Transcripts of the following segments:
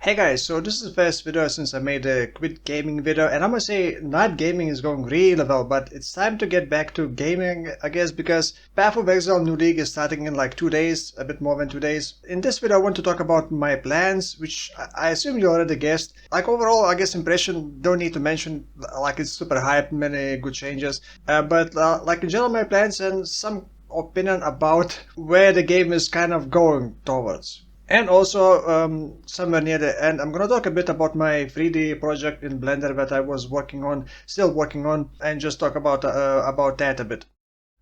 Hey guys, so this is the first video since I made a quit gaming video, and I must say night gaming is going really well, but it's time to get back to gaming, I guess, because Path of Exile New League is starting in like 2 days, a bit more than 2 days. In this video I want to talk about my plans, which I assume you already guessed. Like overall, I guess impression, don't need to mention, like it's super hype, many good changes, but like in general my plans and some opinion about where the game is kind of going towards. And also, somewhere near the end, I'm gonna talk a bit about my 3D project in Blender that I was working on, still working on, and just talk about that a bit.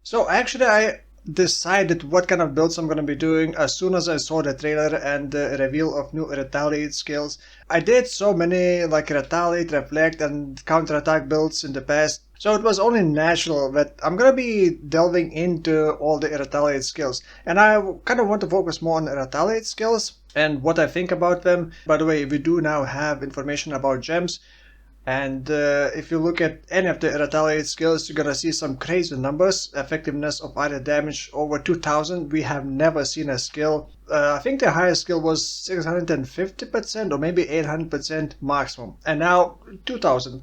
So actually, I decided what kind of builds I'm gonna be doing as soon as I saw the trailer and the reveal of new Retaliate skills. I did so many like Retaliate, Reflect, and Counterattack builds in the past. So it was only natural that I'm gonna be delving into all the Retaliate skills. And I kind of want to focus more on Retaliate skills and what I think about them. By the way, we do now have information about gems. And if you look at any of the Retaliate skills, you're gonna see some crazy numbers. Effectiveness of either damage over 2000. We have never seen a skill. I think the highest skill was 650% or maybe 800% maximum. And now 2000.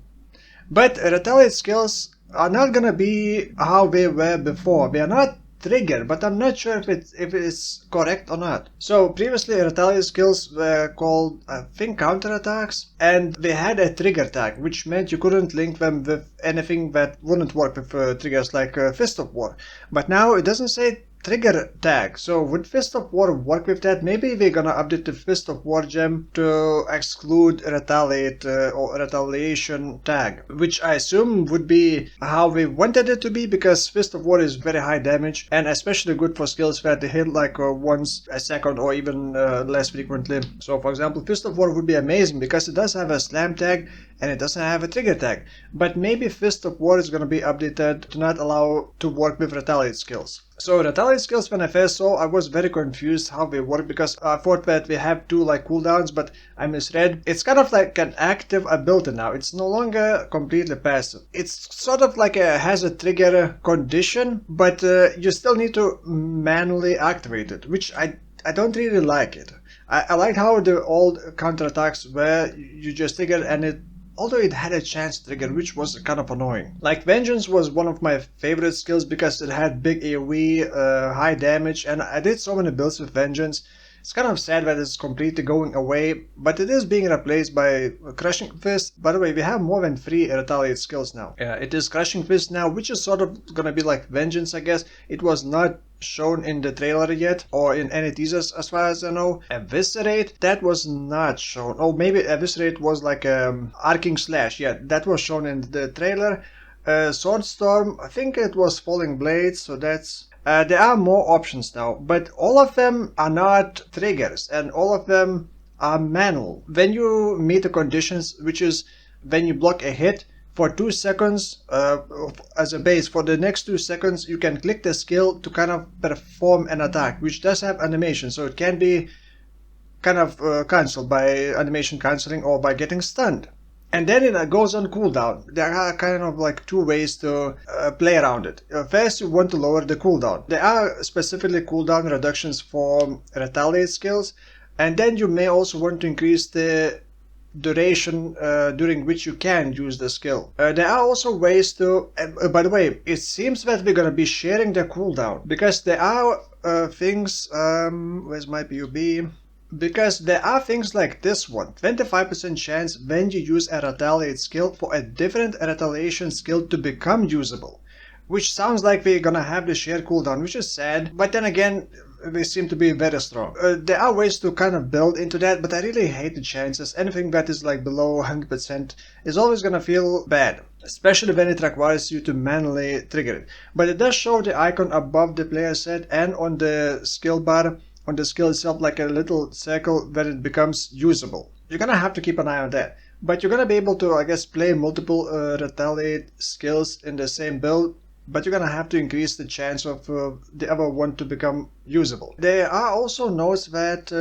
But Retaliate skills are not gonna be how they were before. They are not trigger, but I'm not sure if it's correct or not. So previously Retaliate skills were called, I think, counterattacks, and they had a trigger tag, which meant you couldn't link them with anything that wouldn't work with triggers like Fist of War. But now it doesn't say trigger tag, so would Fist of War work with that? Maybe we're gonna update the Fist of War gem to exclude Retaliate or Retaliation tag, which I assume would be how we wanted it to be, because Fist of War is very high damage and especially good for skills that hit like once a second or even less frequently. So for example, Fist of War would be amazing because it does have a slam tag and it doesn't have a trigger tag. But maybe Fist of War is gonna be updated to not allow to work with Retaliate skills. So Retaliate skills, when I first saw, I was very confused how they work, because I thought that we have two like cooldowns, but I misread. It's kind of like an active ability now. It's no longer completely passive. It's sort of like has a trigger condition, but you still need to manually activate it, which I don't really like it. I like how the old counterattacks where you just trigger and it, although it had a chance trigger, which was kind of annoying. Like Vengeance was one of my favorite skills because it had big AoE, high damage, and I did so many builds with Vengeance. It's kind of sad that it's completely going away, but it is being replaced by Crushing Fist. By the way, we have more than 3 Retaliate skills now. It is Crushing Fist now, which is sort of gonna be like Vengeance, I guess. It was not shown in the trailer yet or in any teasers as far as I know. Eviscerate, that was not shown. Oh, maybe Eviscerate was like Arcing Slash. Yeah, that was shown in the trailer. Sword Storm, I think it was Falling Blades, so that's... there are more options now, but all of them are not triggers and all of them are manual. When you meet the conditions, which is when you block a hit for 2 seconds as a base, for the next 2 seconds you can click the skill to kind of perform an attack, which does have animation, so it can be kind of cancelled by animation cancelling or by getting stunned. And then it goes on cooldown. There are kind of like 2 ways to play around it. First, you want to lower the cooldown. There are specifically cooldown reductions for Retaliate skills, and then you may also want to increase the duration during which you can use the skill. There are also ways to... by the way, it seems that we're gonna be sharing the cooldown, because there are things... where's my PUB? Because there are things like this one, 25% chance when you use a Retaliate skill for a different Retaliation skill to become usable. Which sounds like we're gonna have the shared cooldown, which is sad, but then again, they seem to be very strong. There are ways to kind of build into that, but I really hate the chances. Anything that is like below 100% is always gonna feel bad, especially when it requires you to manually trigger it. But it does show the icon above the player set and on the skill bar, on the skill itself, like a little circle when it becomes usable. You're gonna have to keep an eye on that. But you're gonna be able to, I guess, play multiple Retaliate skills in the same build, but you're gonna have to increase the chance of the other one to become usable. There are also notes that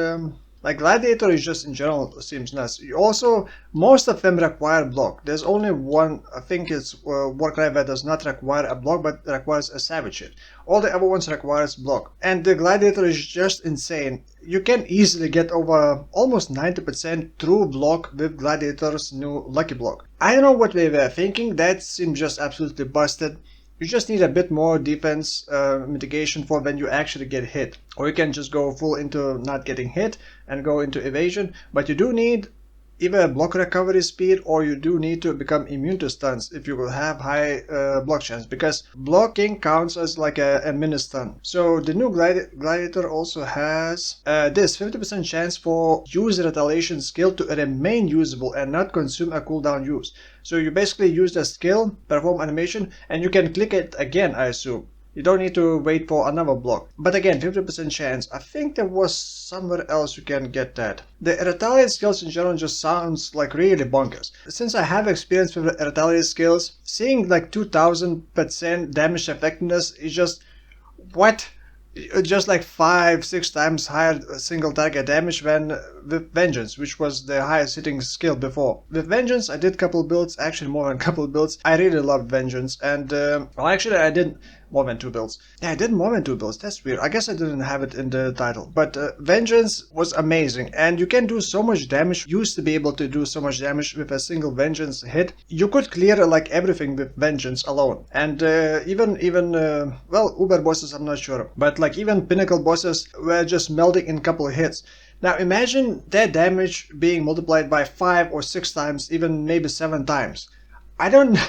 Like Gladiator is just in general seems nuts. You also, most of them require block. There's only one, I think it's Warcry that does not require a block but requires a savage hit. All the other ones requires block. And the Gladiator is just insane. You can easily get over almost 90% true block with Gladiator's new Lucky Block. I don't know what they were thinking, that seems just absolutely busted. You just need a bit more defense mitigation for when you actually get hit. Or you can just go full into not getting hit and go into evasion. But you do need either block recovery speed or you do need to become immune to stuns if you will have high block chance. Because blocking counts as like a mini stun. So the new Gladiator also has this 50% chance for use retaliation skill to remain usable and not consume a cooldown use. So you basically use the skill, perform animation, and you can click it again, I assume. You don't need to wait for another block. But again, 50% chance. I think there was somewhere else you can get that. The Retaliate skills in general just sounds like really bonkers. Since I have experience with Retaliate skills, seeing like 2000% damage effectiveness is just... what? Just like 5-6 times higher single target damage than with Vengeance, which was the highest hitting skill before. With Vengeance I did couple builds, actually more than a couple builds. I really loved Vengeance, and well, actually I did more than 2 builds. Yeah, I did more than 2 builds, that's weird. I guess I didn't have it in the title. But Vengeance was amazing, and you can do so much damage. Used to be able to do so much damage with a single Vengeance hit. You could clear like everything with Vengeance alone. And even well, Uber bosses I'm not sure, but like even Pinnacle bosses were just melting in a couple of hits. Now imagine that damage being multiplied by 5 or 6 times, even maybe 7 times. I don't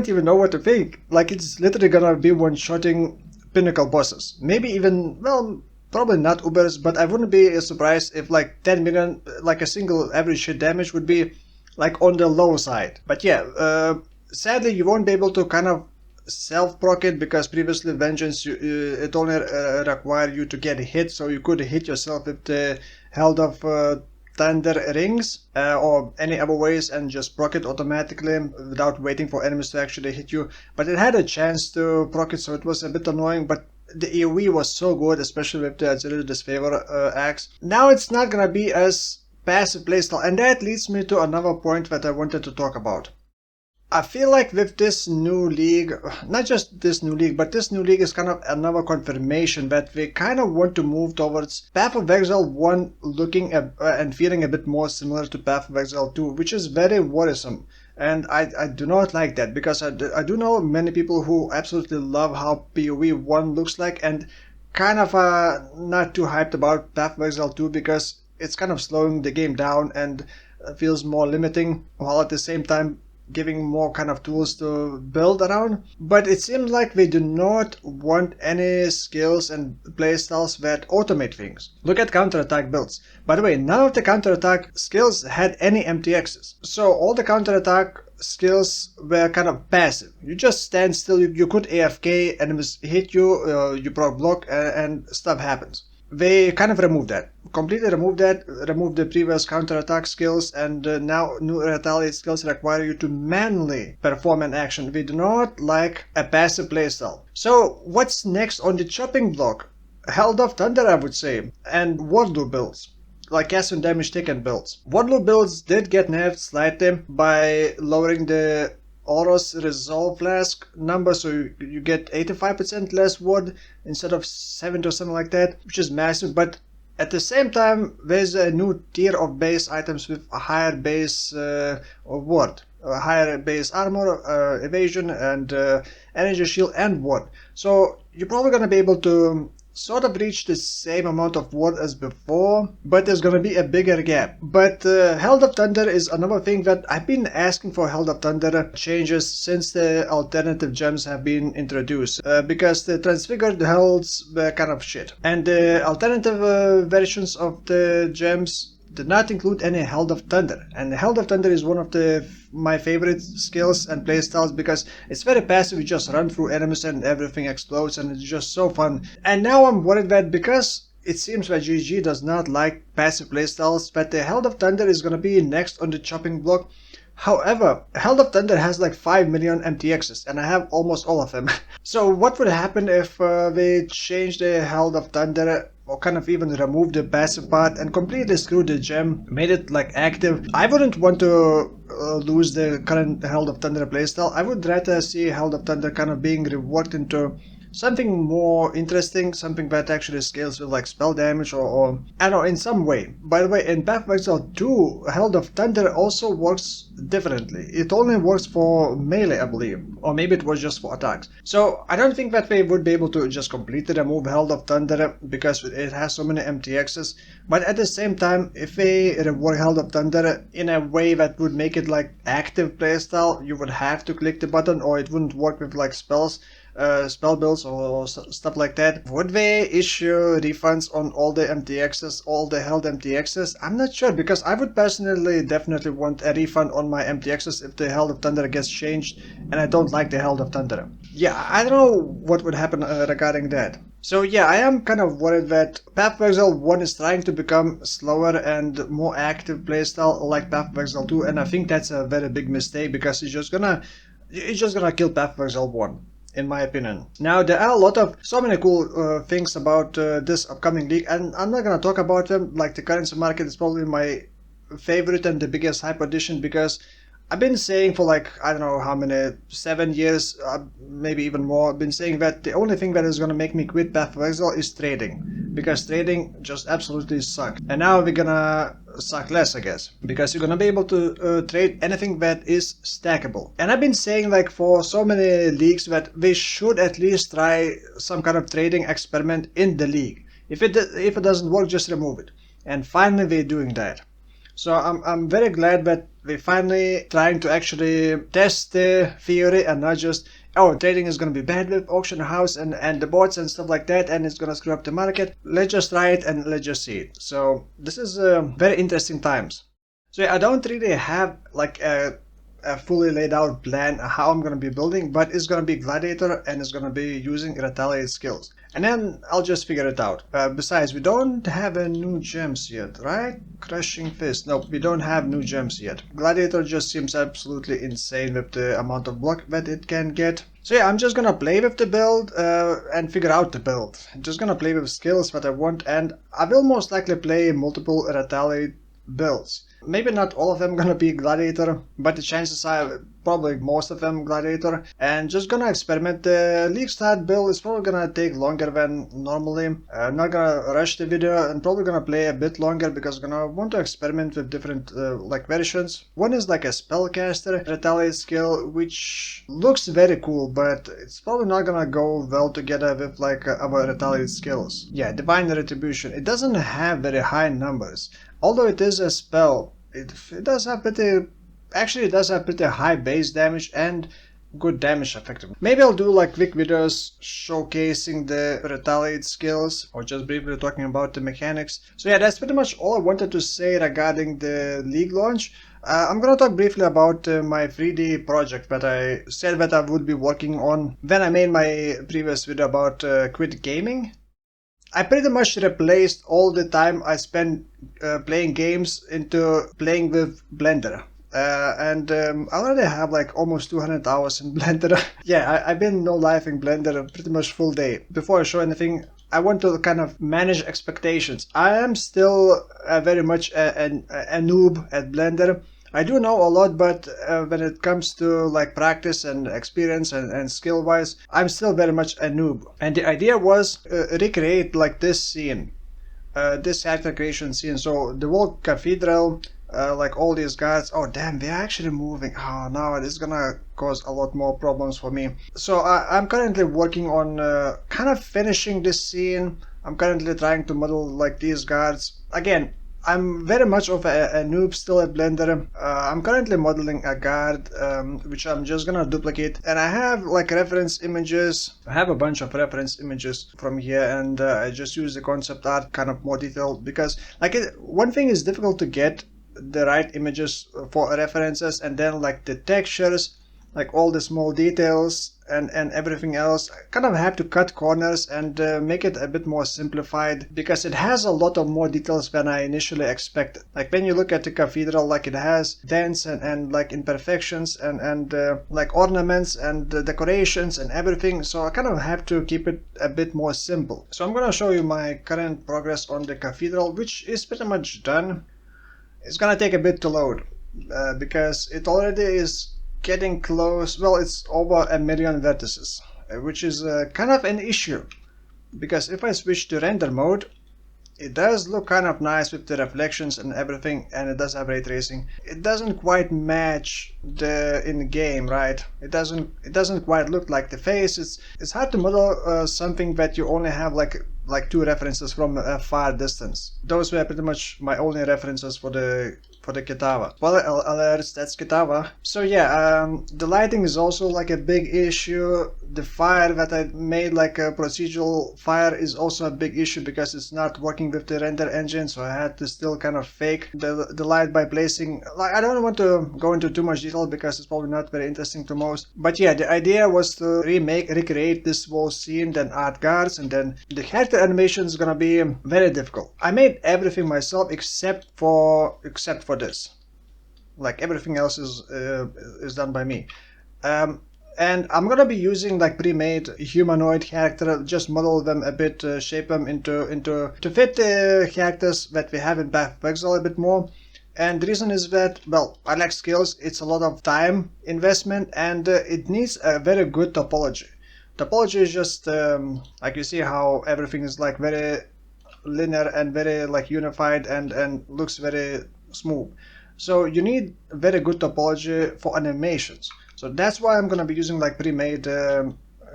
even know what to think. Like, it's literally gonna be one-shotting Pinnacle bosses. Maybe even, well, probably not Ubers, but I wouldn't be surprised if like 10 million, like a single average hit damage would be like on the low side. But yeah, sadly you won't be able to kind of self-proc it, because previously Vengeance, it only required you to get hit, so you could hit yourself with the Held of Thunder rings or any other ways and just proc it automatically without waiting for enemies to actually hit you. But it had a chance to proc it, so it was a bit annoying, but the AoE was so good, especially with the Auxiliary Disfavor axe. Now it's not gonna be as passive playstyle, and that leads me to another point that I wanted to talk about. I feel like with this new league, not just this new league, but this new league is kind of another confirmation that we kind of want to move towards Path of Exile 1 looking and feeling a bit more similar to Path of Exile 2, which is very worrisome. And I do not like that, because I do know many people who absolutely love how PoE 1 looks like, and kind of not too hyped about Path of Exile 2 because it's kind of slowing the game down and feels more limiting, while at the same time giving more kind of tools to build around. But it seems like we do not want any skills and playstyles that automate things. Look at counterattack builds. By the way, none of the counterattack skills had any MTXs. So all the counterattack skills were kind of passive. You just stand still, you could AFK, enemies hit you, you proc block, and stuff happens. They kind of removed that. Completely removed that, removed the previous counterattack skills, and now new Retaliate skills require you to manually perform an action. We do not like a passive playstyle. So what's next on the chopping block? Held of Thunder, I would say, and Wardlow builds. Like cast and damage taken builds. Wardlow builds did get nerfed slightly by lowering the Auro's Resolve Flask number, so you get 85% less ward instead of 70 or something like that, which is massive. But at the same time, there's a new tier of base items with a higher base ward, a higher base armor, evasion, and energy shield and ward. So you're probably gonna be able to sort of reach the same amount of ward as before, but there's gonna be a bigger gap. But Held of Thunder is another thing that I've been asking for. Held of Thunder changes since the alternative gems have been introduced, because the transfigured helds were kind of shit, and the alternative versions of the gems did not include any Held of Thunder. And Held of Thunder is one of my favorite skills and playstyles because it's very passive. You just run through enemies and everything explodes, and it's just so fun. And now I'm worried that because it seems that GG does not like passive playstyles, that the Held of Thunder is gonna be next on the chopping block. However, Held of Thunder has like 5 million MTXs, and I have almost all of them. So what would happen if they change the Held of Thunder or kind of even removed the passive part and completely screwed the gem, made it like active, I wouldn't want to lose the current Herald of Thunder playstyle. I would rather see Herald of Thunder kind of being reworked into something more interesting, something that actually scales with like spell damage or I don't know, in some way. By the way, in Path of Exile 2, Herald of Thunder also works differently. It only works for melee, I believe, or maybe it was just for attacks. So I don't think that we would be able to just completely remove Herald of Thunder because it has so many MTXs. But at the same time, if we rework Herald of Thunder in a way that would make it like active playstyle, you would have to click the button or it wouldn't work with like spells. Spell builds or stuff like that. Would they issue refunds on all the MTXs, all the held MTXs? I'm not sure, because I would personally definitely want a refund on my MTXs if the Herald of Thunder gets changed and I don't like the Herald of Thunder. Yeah, I don't know what would happen regarding that. So yeah, I am kind of worried that Path of Exile 1 is trying to become slower and more active playstyle like Path of Exile 2, and I think that's a very big mistake because it's just gonna kill Path of Exile 1. In my opinion. Now, there are so many cool things about this upcoming league, and I'm not gonna talk about them. Like the currency market is probably my favorite and the biggest hype addition, because I've been saying for like, I don't know how many, 7 years, maybe even more, I've been saying that the only thing that is gonna make me quit Path of Exile is trading, because trading just absolutely sucks. And now we're gonna suck less, I guess, because you're gonna be able to trade anything that is stackable. And I've been saying like for so many leagues that we should at least try some kind of trading experiment in the league. If it doesn't work, just remove it. And finally we're doing that. So I'm very glad that we're finally trying to actually test the theory and not just, oh, trading is going to be bad with auction house and the bots and stuff like that, and it's going to screw up the market. Let's just try it and let's just see it. So this is very interesting times. So yeah, I don't really have like a fully laid out plan how I'm going to be building, but it's going to be Gladiator and it's going to be using Retaliate skills. And then I'll just figure it out. Besides, we don't have a new gems yet, right? Crushing Fist. No, we don't have new gems yet. Gladiator just seems absolutely insane with the amount of block that it can get. So yeah, I'm just gonna play with the build and figure out the build. I'm just gonna play with skills that I want, and I will most likely play multiple Retaliate builds. Maybe not all of them gonna be Gladiator, but the chances are probably most of them Gladiator. And just gonna experiment. The league start build is probably gonna take longer than normally. I'm not gonna rush the video and probably gonna play a bit longer because I'm gonna want to experiment with different like versions. One is like a spellcaster Retaliate skill, which looks very cool, but it's probably not gonna go well together with like our Retaliate skills. Yeah, Divine Retribution. It doesn't have very high numbers. Although it is a spell, it does have pretty high base damage and good damage effectiveness. Maybe I'll do like quick videos showcasing the Retaliate skills or just briefly talking about the mechanics. So yeah, that's pretty much all I wanted to say regarding the league launch. I'm gonna talk briefly about my 3D project that I said that I would be working on when I made my previous video about quit gaming. I pretty much replaced all the time I spent playing games into playing with Blender. I already have like almost 200 hours in Blender. Yeah, I've been no life in Blender pretty much full day. Before I show anything, I want to kind of manage expectations. I am still very much a noob at Blender. I do know a lot, but when it comes to like practice and experience and skill wise, I'm still very much a noob. And the idea was recreate like this scene, this character creation scene. So the whole cathedral, like all these guards. Oh damn, they're actually moving. Oh no, this is gonna cause a lot more problems for me. So I'm currently working on kind of finishing this scene. I'm currently trying to model like these guards. Again, I'm very much of a noob still at Blender. I'm currently modeling a guard, which I'm just gonna duplicate. And I have like reference images. I have a bunch of reference images from here, and I just use the concept art kind of more detailed because like one thing is difficult to get the right images for references, and then like the textures. like all the small details and everything else. I kind of have to cut corners and make it a bit more simplified, because it has a lot of more details than I initially expected. Like when you look at the cathedral, like it has dents and like imperfections and like ornaments and decorations and everything, so I kind of have to keep it a bit more simple. So I'm gonna show you my current progress on the cathedral, which is pretty much done. It's gonna take a bit to load because it already is getting close. Well, it's over 1 million vertices, which is kind of an issue, because if I switch to render mode, it does look kind of nice with the reflections and everything, and it does have ray tracing. It doesn't quite match the in game, right? It doesn't quite look like the face. It's hard to model something that you only have like 2 references from a far distance. Those were pretty much my only references for the Kitava. Well, alerts, that's Kitava. So yeah, the lighting is also like a big issue. The fire that I made like a procedural fire is also a big issue, because it's not working with the render engine, so I had to still kind of fake the light by placing, like, I don't want to go into too much detail because it's probably not very interesting to most. But yeah, the idea was to recreate this whole scene, then add guards, and then the character animation is gonna be very difficult. I made everything myself except for this. Like everything else is done by me. And I'm gonna be using like pre-made humanoid character, just model them a bit, shape them to fit the characters that we have in Path of Exile a bit more. And the reason is that, well, I like skills, it's a lot of time investment, and it needs a very good topology. Topology is just like, you see how everything is like very linear and very like unified and looks very smooth. So you need very good topology for animations. So that's why I'm gonna be using like pre-made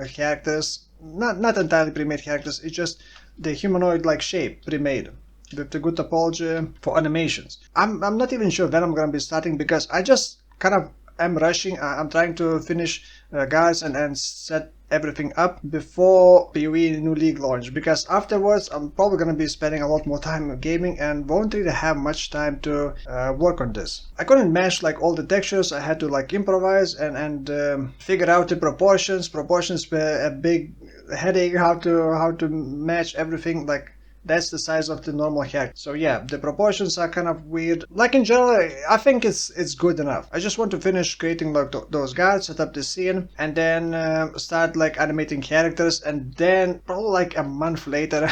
characters. Not entirely pre-made characters, it's just the humanoid like shape pre-made with the good topology for animations. I'm not even sure when I'm gonna be starting, because I just kind of am rushing. I'm trying to finish guards and set everything up before PoE New League launch, because afterwards I'm probably going to be spending a lot more time gaming and won't really have much time to work on this. I couldn't match like all the textures. I had to like improvise and figure out the proportions. Proportions were a big headache, how to match everything. Like, that's the size of the normal character. So yeah, the proportions are kind of weird. Like in general, I think it's good enough. I just want to finish creating like those guards, set up the scene, and then start like animating characters, and then probably like a month later,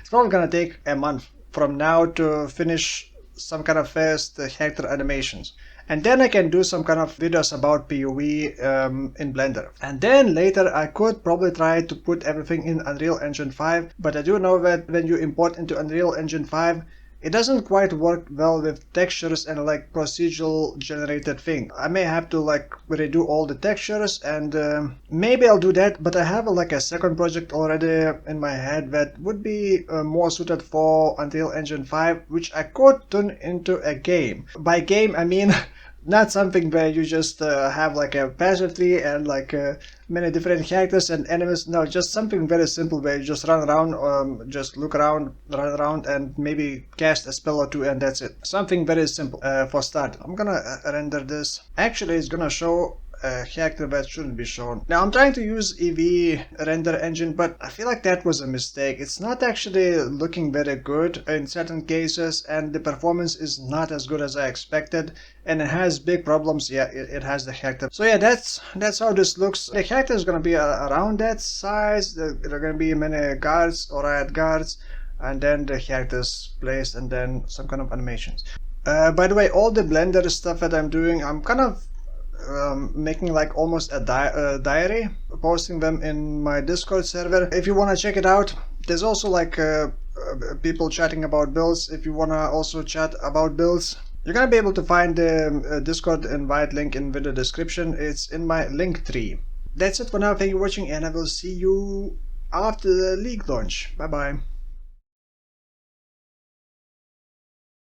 it's probably gonna take a month from now to finish some kind of first character animations. And then I can do some kind of videos about PoE in Blender. And then later I could probably try to put everything in Unreal Engine 5, but I do know that when you import into Unreal Engine 5, it doesn't quite work well with textures and like procedural generated thing. I may have to like redo all the textures, and maybe I'll do that, but I have like a second project already in my head that would be more suited for Unreal Engine 5, which I could turn into a game. By game I mean not something where you just have like a passive tree and like many different characters and enemies. No, just something very simple where you just run around, just look around, run around, and maybe cast a spell or two, and that's it. Something very simple for start. I'm gonna render this. Actually, it's gonna show a character that shouldn't be shown. Now I'm trying to use EV render engine, but I feel like that was a mistake. It's not actually looking very good in certain cases, and the performance is not as good as I expected, and it has big problems. Yeah, it has the character. So yeah, that's how this looks. The character is gonna be around that size. There are gonna be many guards or riot guards, and then the characters placed, and then some kind of animations. By the way, all the Blender stuff that I'm doing, I'm kind of making like almost a diary, posting them in my Discord server. If you want to check it out, there's also like people chatting about builds. If you want to also chat about builds, you're gonna be able to find the Discord invite link in the description. It's in my link tree. That's it for now. Thank you for watching, and I will see you after the league launch. Bye bye.